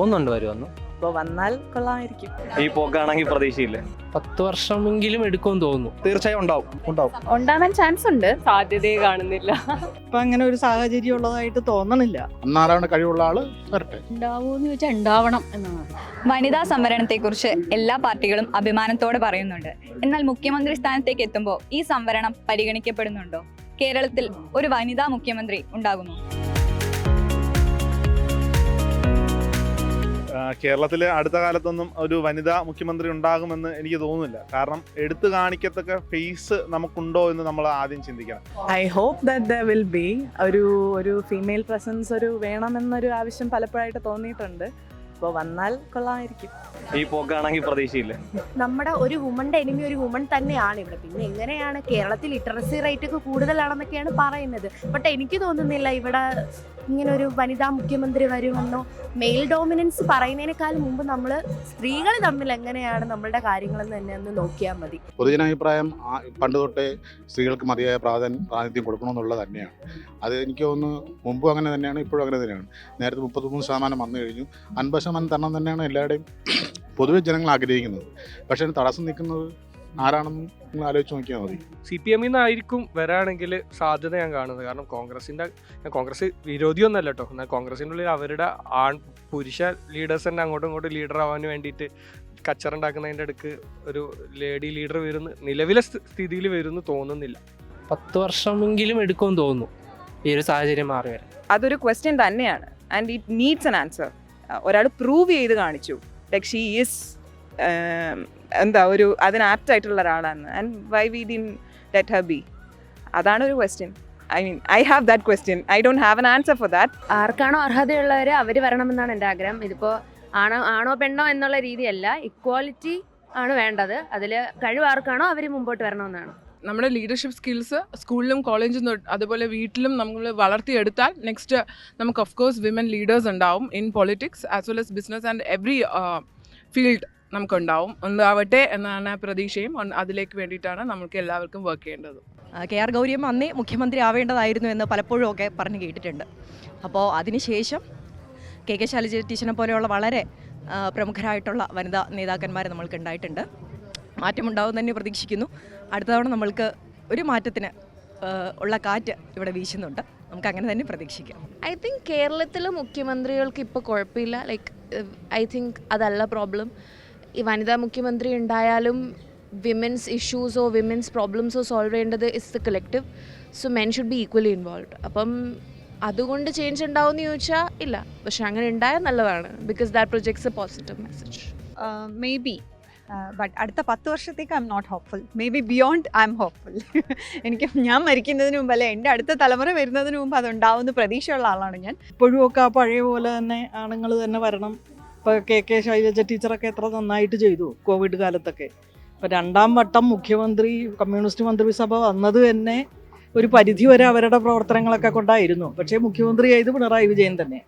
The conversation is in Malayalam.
തോന്നുന്നുണ്ട് വരുമെന്ന്. ഇപ്പോൾ വന്നാൽ കൊള്ളാമായിരിക്കും. ഈ പോക്കാണെങ്കിൽ പ്രതീക്ഷയില്ല. 10 വർഷമെങ്കിലും എടുക്കുമെന്ന് തോന്നുന്നു. തീർച്ചയായും ഉണ്ടാവും. ഉണ്ടാവാൻ ചാൻസ് ഉണ്ട്. സാധ്യതയെ കാണുന്നില്ല. ഇപ്പൊ അങ്ങനെ ഒരു സാഹചര്യം ഉള്ളതായിട്ട് തോന്നണില്ല. ഒന്നാറാണ് കഴിവുള്ള ആള് വരട്ടെ. ഉണ്ടാവൂന്ന് ചോദിച്ചാൽ ഉണ്ടാവണം എന്നാണ്. വനിതാ സംവരണത്തെക്കുറിച്ച് എല്ലാ പാർട്ടികളും അഭിമാനത്തോടെ പറയുന്നുണ്ട്. എന്നാൽ മുഖ്യമന്ത്രി സ്ഥാനത്തേക്ക് എത്തുമ്പോൾ ഈ സംവരണം പരിഗണിക്കപ്പെടുന്നുണ്ടോ? കേരളത്തിൽ ഒരു വനിതാ മുഖ്യമന്ത്രി ഉണ്ടാകുമോ? കേരളത്തിലെ അടുത്ത കാലത്തൊന്നും ഒരു വനിതാ മുഖ്യമന്ത്രി ഉണ്ടാകുമെന്ന് എനിക്ക് തോന്നുന്നില്ല. കാരണം എടുത്തു കാണിക്കത്തക്ക ഫേസ് നമുക്കുണ്ടോ എന്ന് നമ്മൾ ആദ്യം ചിന്തിക്കണം. I hope that there will be ഒരു ഫീമെയിൽ പ്രസൻസ് വേണമെന്നൊരു ആവശ്യം പലപ്പോഴായിട്ട് തോന്നിയിട്ടുണ്ട്. അപ്പോൾ വന്നാൽ കൊള്ളാമായിരിക്കും. ഈ പോക്കാണെങ്കിൽ പ്രതീക്ഷയില്ല. നമ്മുടെ ഒരു വുമന്റെ എനിമി ഒരു വുമൺ തന്നെയാണ് ഇവിടെ. പിന്നെ എങ്ങനെയാണ് കേരളത്തിൽ ലിറ്ററസി റേറ്റ് ഒക്കെ കൂടുതലാണെന്നൊക്കെയാണ് പറയുന്നത്. ബട്ട് എനിക്ക് തോന്നുന്നില്ല ഇവിടെ ഇങ്ങനെ ഒരു വനിതാ മുഖ്യമന്ത്രി വരുമെന്നോ. മെയിൽ ഡോമിനൻസ് പറയുന്നതിനേക്കാൾ മുമ്പ് നമ്മൾ സ്ത്രീകൾ തമ്മിൽ എങ്ങനെയാണ് നമ്മളുടെ കാര്യങ്ങളെന്ന് തന്നെ ഒന്ന് നോക്കിയാൽ മതി. പൊതുജനാഭിപ്രായം പണ്ട് തൊട്ടേ സ്ത്രീകൾക്ക് മതിയായ പ്രാതിനിധ്യം കൊടുക്കണമെന്നുള്ളത് തന്നെയാണ്. അത് എനിക്ക് തോന്നുന്നു മുമ്പും അങ്ങനെ തന്നെയാണ്, ഇപ്പോഴും അങ്ങനെ തന്നെയാണ്. നേരത്തെ 33% വന്നു കഴിഞ്ഞു. 50% തരണം തന്നെയാണ് എല്ലാവരുടെയും പൊതുവെ ജനങ്ങൾ ആഗ്രഹിക്കുന്നത്. പക്ഷേ തടസ്സം നിൽക്കുന്നത് ആരാണെന്ന് നിങ്ങൾ ആലോചിച്ച് നോക്കിയാൽ മതി. CPM നിന്നായിരിക്കും വരാണെങ്കിൽ സാധ്യത ഞാൻ കാണുന്നത്. കാരണം കോൺഗ്രസ് വിരോധിയൊന്നല്ല കേട്ടോ. എന്നാൽ കോൺഗ്രസിൻ്റെ ഉള്ളിൽ അവരുടെ പുരുഷ ലീഡേഴ്സ് തന്നെ അങ്ങോട്ടും ഇങ്ങോട്ടും ലീഡർ ആവാൻ വേണ്ടിയിട്ട് കച്ചറുണ്ടാക്കുന്നതിൻ്റെ അടുക്ക് ഒരു ലേഡി ലീഡർ വരുന്ന നിലവിലെ സ്ഥിതിയിൽ വരുമെന്ന് തോന്നുന്നില്ല. 10 വർഷമെങ്കിലും എടുക്കുമെന്ന് തോന്നുന്നു ഈ ഒരു സാഹചര്യം മാറി വരാൻ. അതൊരു ക്വസ്റ്റ്യൻ തന്നെയാണ്. And it needs an answer. ഒരാൾ പ്രൂവ് ചെയ്ത് കാണിച്ചു ലൈക്ക് ഷീ ഈസ് അതിന് ആപ്റ്റ് ആയിട്ടുള്ള ഒരാളാണ്. And why we didn't let her be? അതാണ് ഒരു question. I have that question. I don't have an answer for that. ആർക്കാണോ അർഹതയുള്ളവർ അവർ വരണമെന്നാണ് എൻ്റെ ആഗ്രഹം. ഇതിപ്പോൾ ആണോ പെണ്ണോ എന്നുള്ള രീതിയല്ല, ഇക്വാലിറ്റി ആണ് വേണ്ടത്. അതിൽ കഴിവ് ആർക്കാണോ അവർ മുമ്പോട്ട് വരണമെന്നാണ്. നമ്മുടെ ലീഡർഷിപ്പ് സ്കിൽസ് സ്കൂളിലും കോളേജിലും അതുപോലെ വീട്ടിലും നമ്മൾ വളർത്തിയെടുത്താൽ നെക്സ്റ്റ് നമുക്ക് ഓഫ് കോഴ്സ് വിമൻ ലീഡേഴ്സ് ഉണ്ടാവും in politics as well as business and every field നമുക്കുണ്ടാവും. ഉണ്ടാവട്ടെ എന്നാണ് പ്രതീക്ഷയും. അതിലേക്ക് വേണ്ടിയിട്ടാണ് നമുക്ക് എല്ലാവർക്കും വർക്ക് ചെയ്യേണ്ടത്. KR ഗൗരിയമ്മ അന്നേ മുഖ്യമന്ത്രി ആവേണ്ടതായിരുന്നു എന്ന് പലപ്പോഴും ഒക്കെ പറഞ്ഞു കേട്ടിട്ടുണ്ട്. അപ്പോൾ അതിനുശേഷം KK ശൈലജ ടീച്ചറിനെ പോലെയുള്ള വളരെ പ്രമുഖരായിട്ടുള്ള വനിതാ നേതാക്കന്മാർ നമ്മൾക്ക് ഉണ്ടായിട്ടുണ്ട്. മാറ്റമുണ്ടാവും തന്നെ പ്രതീക്ഷിക്കുന്നു. അടുത്ത തവണ നമ്മൾക്ക് ഒരു മാറ്റത്തിന് ഉള്ള കാറ്റ് ഇവിടെ വീശുന്നുണ്ട്. നമുക്ക് അങ്ങനെ തന്നെ പ്രതീക്ഷിക്കാം. ഐ തിങ്ക് കേരളത്തിലെ മുഖ്യമന്ത്രികൾക്ക് ഇപ്പോൾ കുഴപ്പമില്ല. ലൈക്ക് ഐ തിങ്ക് അതല്ല പ്രോബ്ലം. ഈ വനിതാ മുഖ്യമന്ത്രി ഉണ്ടായാലും വിമൻസ് ഇഷ്യൂസോ വിമൻസ് പ്രോബ്ലംസോ സോൾവ് ചെയ്യേണ്ടത് is the collective. So men should be equally involve. അപ്പം അതുകൊണ്ട് ചേഞ്ച് ഉണ്ടാവും എന്ന് ചോദിച്ചാൽ ഇല്ല. പക്ഷെ അങ്ങനെ ഉണ്ടായാൽ നല്ലതാണ്. Because that projects a positive message. Maybe but അടുത്ത 10 വർഷത്തേക്ക് I'm not hopeful. Maybe beyond I'm hopeful. ഞാൻ മരിക്കുന്നതിന് മുമ്പ് അല്ലെ എൻ്റെ അടുത്ത തലമുറ വരുന്നതിന് മുമ്പ് അതുണ്ടാവുന്ന പ്രതീക്ഷയുള്ള ആളാണ് ഞാൻ. ഇപ്പോഴും ഒക്കെ പഴയ പോലെ തന്നെ ആണുങ്ങൾ തന്നെ വരണം. ഇപ്പോൾ KK ശൈലജ ടീച്ചറൊക്കെ എത്ര നന്നായിട്ട് ചെയ്തു കോവിഡ് കാലത്തൊക്കെ. ഇപ്പോൾ 2ാം വട്ടം മുഖ്യമന്ത്രി കമ്മ്യൂണിസ്റ്റ് മന്ത്രിസഭ വന്നത് തന്നെ ഒരു പരിധി വരെ അവരുടെ പ്രവർത്തനങ്ങളൊക്കെ കൊണ്ടായിരുന്നു. പക്ഷേ മുഖ്യമന്ത്രിയായത് പിണറായി വിജയൻ തന്നെ.